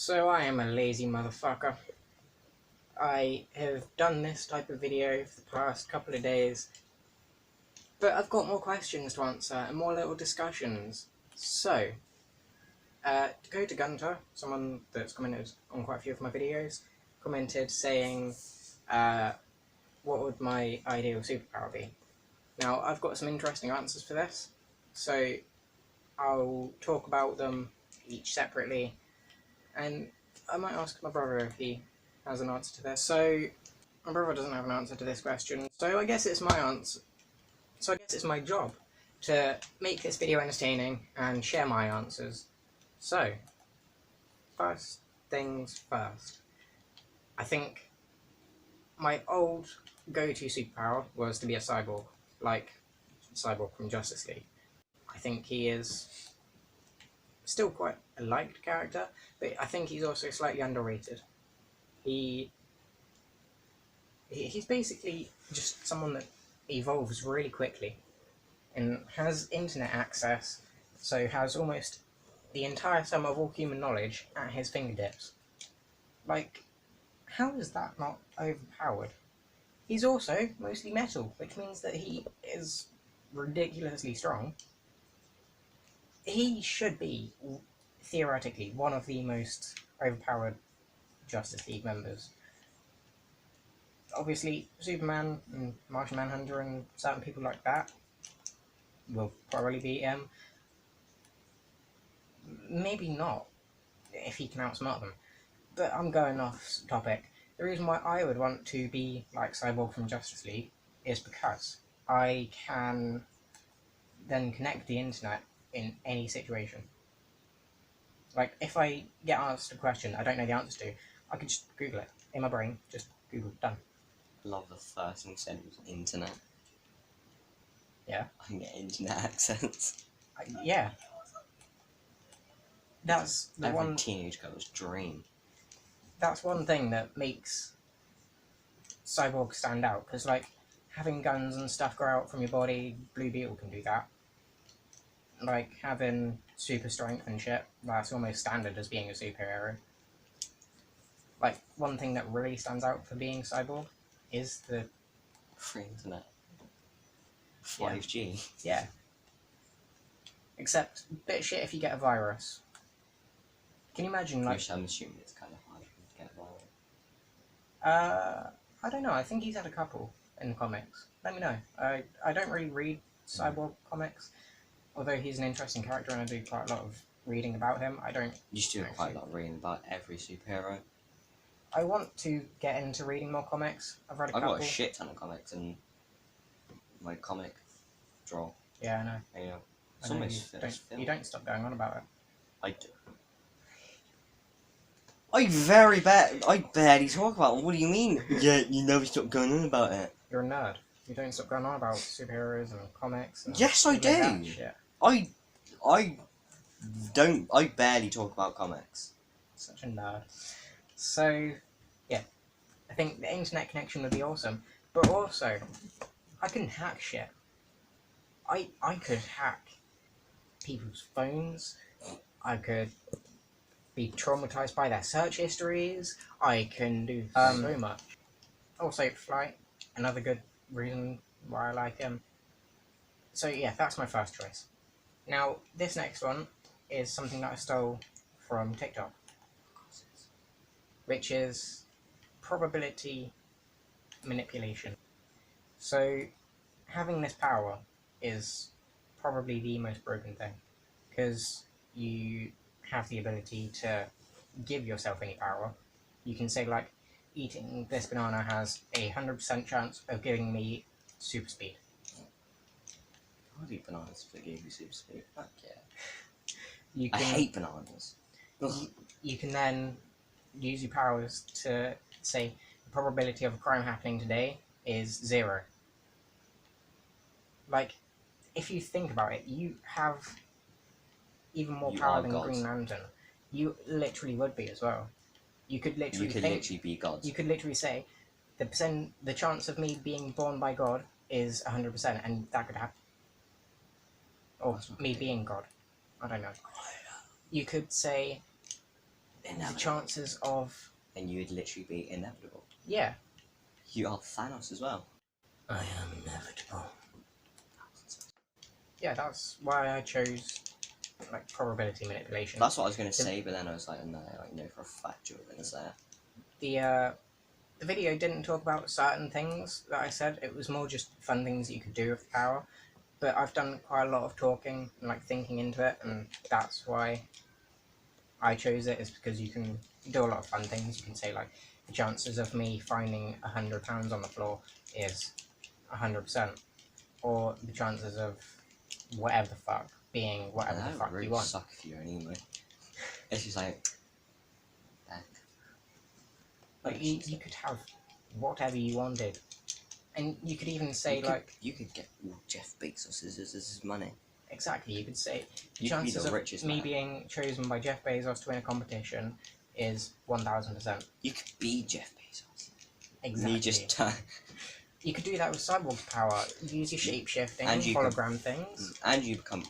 So I am a lazy motherfucker. I have done this type of video for the past couple of days, but I've got more questions to answer and more little discussions. So, to go to Gunter, someone that's commented on quite a few of my videos, commented saying, what would my ideal superpower be? Now, I've got some interesting answers for this, so I'll talk about them each separately, and I might ask my brother if he has an answer to this. So, my brother doesn't have an answer to this question, so I guess it's my answer. So I guess it's my job to make this video entertaining and share my answers. So, first things first. I think my old go-to superpower was to be a cyborg, like Cyborg from Justice League. I think he is still quite a liked character, but I think he's also slightly underrated. He's basically just someone that evolves really quickly and has internet access, so has almost the entire sum of all human knowledge at his fingertips. Like, how is that not overpowered? He's also mostly metal, which means that he is ridiculously strong. He should be, theoretically, one of the most overpowered Justice League members. Obviously, Superman and Martian Manhunter and certain people like that will probably beat him. Maybe not, if he can outsmart them. But I'm going off topic. The reason why I would want to be like Cyborg from Justice League is because I can then connect the internet in any situation. Like, if I get asked a question I don't know the answer to, I can just Google it in my brain. Just Google, done. I love the first thing you said was internet. Yeah. I can get internet access. Yeah. That's the Every one teenage girl's dream. That's one thing that makes Cyborg stand out, because, like, having guns and stuff grow out from your body, Blue Beetle can do that. Like, having super strength and shit, that's almost standard as being a superhero. Like, one thing that really stands out for being Cyborg is the Free internet. 5G. Yeah. Except, bit shit if you get a virus. Can you imagine, like... Which I'm assuming it's kind of hard to get viral. I don't know, I think he's had a couple in the comics. Let me know. I don't really read Cyborg comics, although he's an interesting character and I do quite a lot of reading about him. I don't... You used to do quite a lot of reading about every superhero. I want to get into reading more comics. I've read a couple. I've got a shit ton of comics in my comic drawer. Yeah, I know. You know, it's I know almost finished. you don't stop going on about it. I do. I barely talk about it. What do you mean? Yeah, you never stop going on about it. You're a nerd. You don't stop going on about superheroes and comics. And yes, I do. Like shit. I barely talk about comics. Such a nerd. So, yeah. I think the internet connection would be awesome. But also, I can hack shit. I could hack people's phones. I could be traumatized by their search histories. I can do so much. Also, Flight, another good reason why I like him. So yeah, that's my first choice. Now, this next one is something that I stole from TikTok, which is probability manipulation. So, having this power is probably the most broken thing, because you have the ability to give yourself any power. You can say, like, eating this banana has a 100% chance of giving me super speed. I'd eat bananas if they gave you super speed. Fuck yeah. I hate bananas. You can then use your powers to say the probability of a crime happening today is 0. Like, if you think about it, you have even more power than Green Lantern. You literally would be as well. You could literally literally be God. You could literally say the chance of me being born by God is 100%, and that could happen. Or me being God. I don't know. You could say Inevitable. the chances of... And you would literally be inevitable. Yeah. You are Thanos as well. I am inevitable. Yeah, that's why I chose, like, probability manipulation. That's what I was going to say, but then I was like, no, I know for a fact you were going to say it. The video didn't talk about certain things that I said. It was more just fun things that you could do with the power. But I've done quite a lot of talking and, like, thinking into it, and that's why I chose it, is because you can do a lot of fun things. You can say, like, the chances of me finding £100 on the floor is 100%, or the chances of whatever the fuck being whatever the fuck really you want. Suck if you're anyway. It's just like, Like, you could have whatever you wanted, and you could even say you could get all Jeff Bezos' money. Exactly, you could say the You could be chances the of richest me man. being chosen by Jeff Bezos to win a competition is 1000%. You could be Jeff Bezos. Exactly. Me just You could do that with cyborg power. Use your shape-shifting, and you hologram things. And you could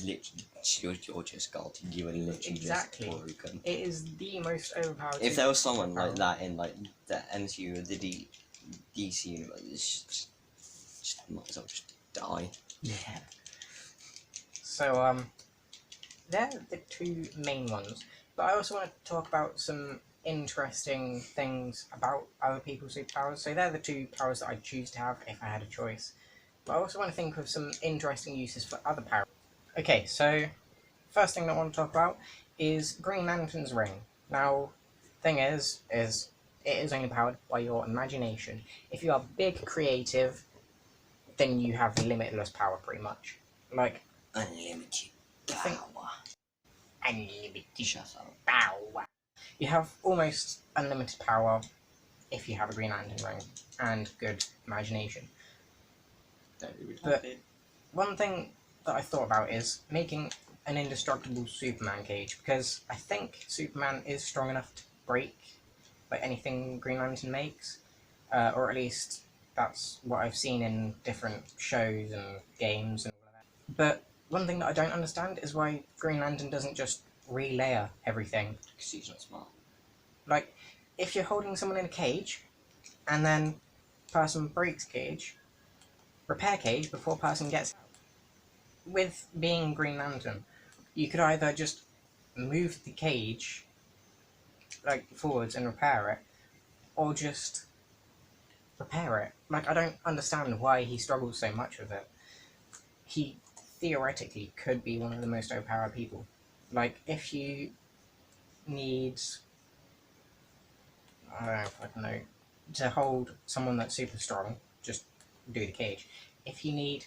literally, you're just God. You would literally Exactly. just broken. It is the most overpowered. If there was someone like that in like the MCU or the DC universe, it's just might as well just die. Yeah. So they're the two main ones. But I also want to talk about some interesting things about other people's superpowers. So they're the two powers that I'd choose to have if I had a choice. But I also want to think of some interesting uses for other powers. Okay, so first thing that I want to talk about is Green Lantern's ring. Now, thing is it is only powered by your imagination. If you are big creative, then you have limitless power pretty much. Like Unlimited power. Unlimited Shut up. power. You have almost unlimited power if you have a Green Lantern ring and good imagination. But one thing that I thought about is making an indestructible Superman cage, because I think Superman is strong enough to break like anything Green Lantern makes, or at least that's what I've seen in different shows and games and all of that. But one thing that I don't understand is why Green Lantern doesn't just relayer everything. Because he's not smart. Like, if you're holding someone in a cage, and then person breaks cage, repair cage before person gets out. With being Green Lantern, you could either just move the cage like forwards and repair it, or just repair it. Like, I don't understand why he struggles so much with it. He theoretically could be one of the most overpowered people. Like, if you need, I don't know if I can know, to hold someone that's super strong, just do the cage. If you need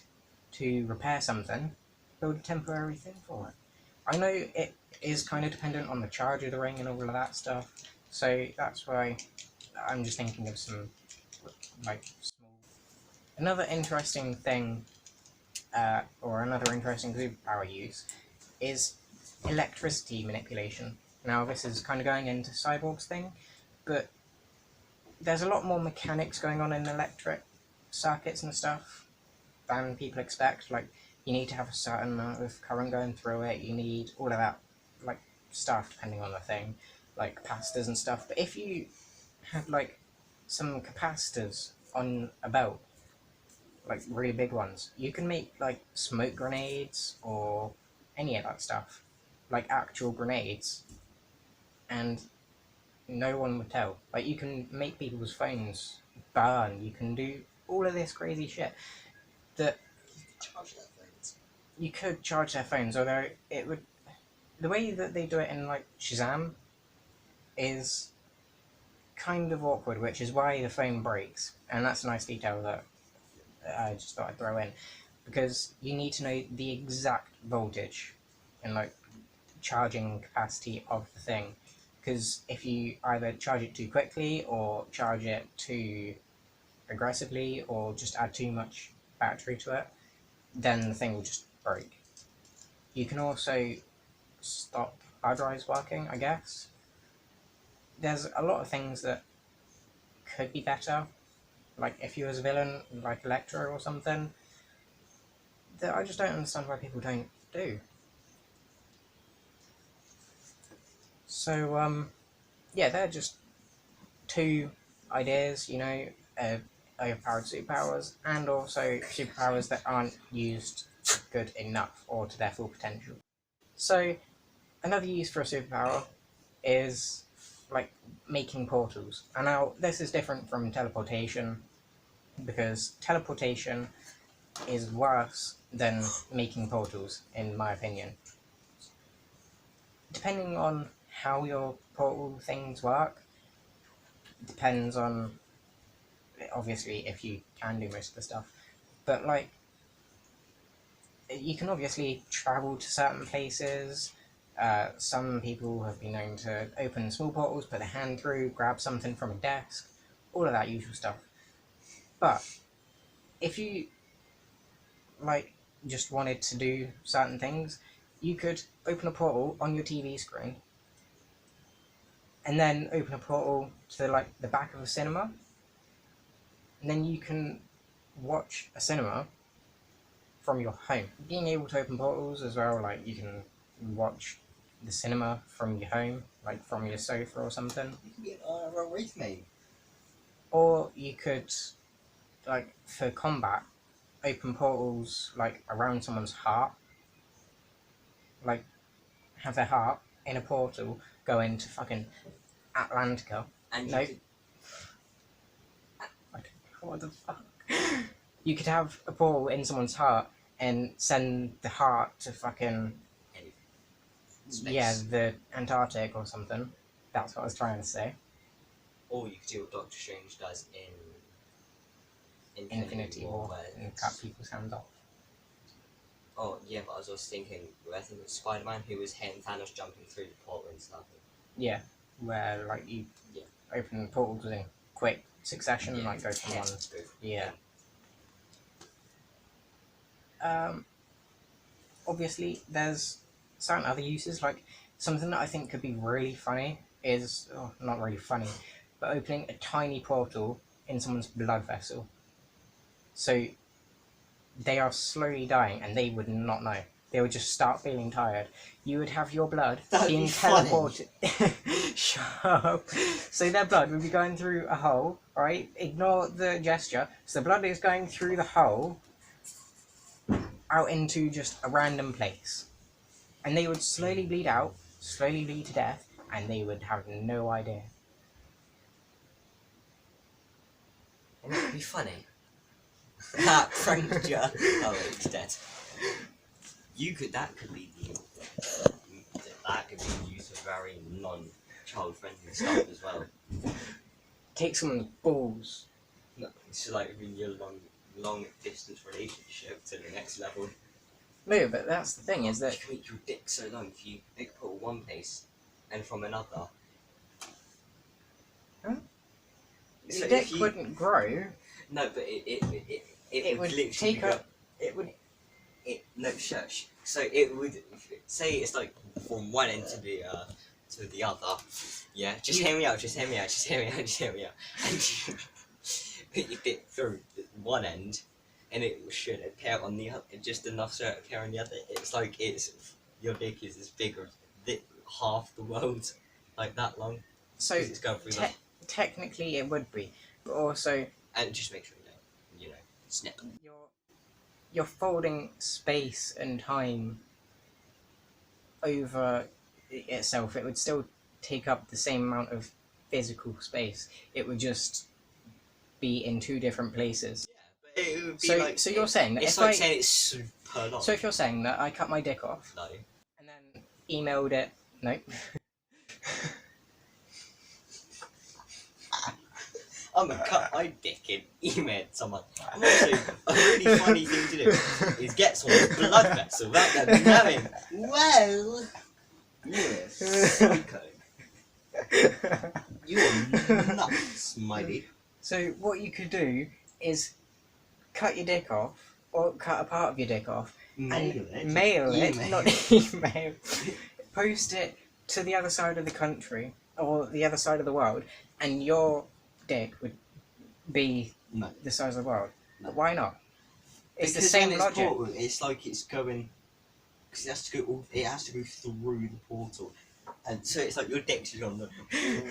to repair something, build a temporary thing for it. I know it is kind of dependent on the charge of the ring and all of that stuff, so that's why I'm just thinking of some, like, small... Another interesting thing, or another interesting superpower use, is electricity manipulation. Now, this is kind of going into Cyborg's thing, but there's a lot more mechanics going on in electric circuits and stuff than people expect. Like, you need to have a certain amount of current going through it, you need all of that, like, stuff depending on the thing, like capacitors and stuff. But if you have, like, some capacitors on a belt, like really big ones, you can make, like, smoke grenades or any of that stuff, like actual grenades, and no one would tell. Like, you can make people's phones burn, you can do all of this crazy shit that Charge their phones. you could charge their phones, although it would... The way that they do it in, like, Shazam is kind of awkward, which is why the phone breaks. And that's a nice detail that I just thought I'd throw in, because you need to know the exact voltage and, like, charging capacity of the thing, because if you either charge it too quickly or charge it too aggressively or just add too much battery to it, then the thing will just break. You can also stop hard drives working, I guess. There's a lot of things that could be better, like if you was a villain, like Elektra or something, that I just don't understand why people don't do. So, yeah, they're just two ideas, you know, overpowered superpowers, and also superpowers that aren't used good enough or to their full potential. So, another use for a superpower is like making portals. And now, this is different from teleportation because teleportation is worse than making portals, in my opinion. Depending on how your portal things work, depends on obviously if you can do most of the stuff, but like you can obviously travel to certain places. Some people have been known to open small portals, put their hand through, grab something from a desk, all of that usual stuff. But if you like just wanted to do certain things, you could open a portal on your TV screen and then open a portal to like the back of a cinema, and then you can watch a cinema from your home. Being able to open portals as well, like you can watch the cinema from your home, like from your sofa or something. You can be an IRL race, mate. Or you could, like for combat, open portals like around someone's heart. Like have their heart in a portal go into fucking Atlantica. And No. you could... What the fuck? You could have a portal in someone's heart and send the heart to fucking Space. yeah, the Antarctic or something. That's what I was trying to say. Or you could do what Doctor Strange does in Infinity War and cut people's hands off. Oh yeah, but I was also thinking, I think it was Spider-Man who was hitting Thanos jumping through the portal and stuff. Yeah, where like you Yeah. open portals in quick succession, Yeah, like go from one. go from Yeah. Obviously, there's certain other uses. Like something that I think could be really funny is, not really funny, but opening a tiny portal in someone's blood vessel. So they are slowly dying, and they would not know. They would just start feeling tired. You would have your blood being teleported. Shut up. So their blood would be going through a hole, right? Ignore the gesture. So the blood is going through the hole out into just a random place. And they would slowly bleed out, slowly bleed to death, and they would have no idea. And that would be funny. That pranked you. Oh, it's dead. That could be used for very non-child friendly stuff as well. Take someone's balls. No, it's like in your long distance relationship to the next level. No, but that's the thing, is that you can make your dick so long if you put one place and from another. Huh? So your dick wouldn't grow. No, but it would literally take up. It would. No, shush. So it would say it's like from one end to the other. Yeah, just hear me out. And you put your dick through one end, and it should appear on the other, just enough so it appear on the other. It's like your dick is as big as half the world, like that long. So it's going through technically it would be, but also. And just make sure you know, snip. You're folding space and time over itself. It would still take up the same amount of physical space. It would just be in two different places. Yeah, but it would be so you're saying that it's like saying it's super long. So if you're saying that I cut my dick off, no, and then emailed it, no. I'm gonna cut my dick and email someone. I'm also, a really funny thing to do is get someone's blood vessel without them knowing. Well, you're a psycho. You're nuts, mighty. So what you could do is cut your dick off, or cut a part of your dick off, mail it, not email. Post it to the other side of the country, or the other side of the world, and your dick would be the size of the world. No. But why not? It's the same logic. It's like it's going, because it has to go through the portal, And so it's like your dick's just on the all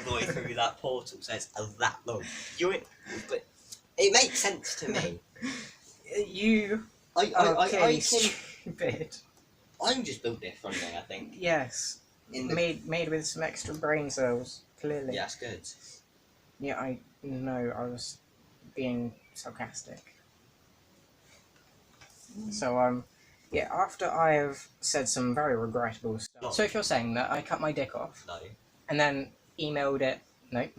the way through that portal, so it's that long. But it makes sense to me. You I okay, can. stupid. I'm just built differently, I think. Yes. Made with some extra brain cells, clearly. Yeah, that's good. Yeah, I know, I was being sarcastic. So, yeah, after I have said some very regrettable stuff. No. So if you're saying that I cut my dick off No. and then emailed it, nope.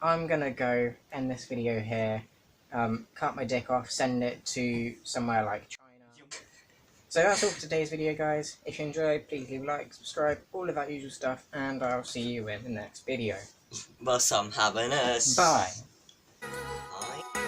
I'm gonna go end this video here, cut my dick off, send it to somewhere like China. So that's all for today's video, guys. If you enjoyed, please leave a like, subscribe, all of that usual stuff, and I'll see you in the next video. Well, some have an S. Bye. Bye.